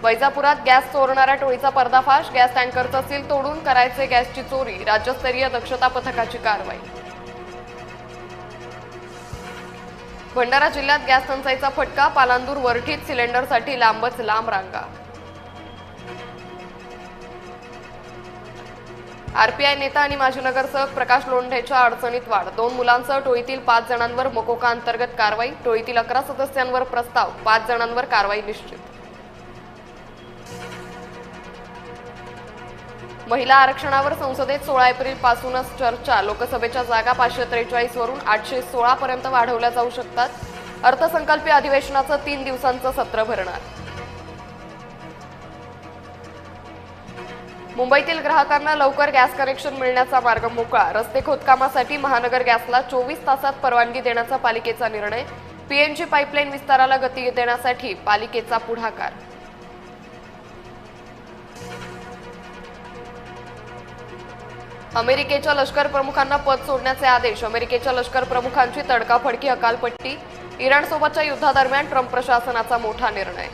वैजापुरात gas चोरणाऱ्या टोळीचा पर्दाफाश। Gas टँकरचा सील तोडून करायचे गॅसची चोरी। राज्यस्तरीय दक्षता पथकाची कारवाई। भंडारा जिल्ह्यात गॅस टंचाईचा फटका। पालांदूर वरठीत सिलेंडरसाठी लांबच लांब रांगा। आरपीआय नेता आणि माजी नगरसेवक प्रकाश लोंढेच्या अडचणीत वाढ। 2 मुलांसह टोळीतील 5 जणांवर मकोका अंतर्गत कारवाई। टोळीतील 11 सदस्यांवर प्रस्ताव। 5 जणांवर कारवाई निश्चित। महिला आरक्षणावर संसदेत 16 एप्रिल पासूनच चर्चा। लोकसभेच्या जागा 543 वरून 816 पर्यंत वाढवल्या जाऊ शकतात। अर्थसंकल्पीय अधिवेशनाचं 3 दिवसांचं सत्र भरणार। मुंबईतील ग्राहकांना लवकर गॅस कनेक्शन मिळण्याचा मार्ग मोकळा। रस्ते खोदकामासाठी महानगर गॅसला 24 तासात परवानगी देण्याचा पालिकेचा निर्णय। पीएनजी पाईपलाईन विस्ताराला गती देण्यासाठी पालिकेचा पुढाकार। अमेरिकेच्या लष्कर प्रमुखांना पद सोडण्याचे आदेश। अमेरिकेच्या लष्कर प्रमुखांची तडकाफडकी हकालपट्टी। इराणसोबतच्या युद्धादरम्यान ट्रम्प प्रशासनाचा मोठा निर्णय।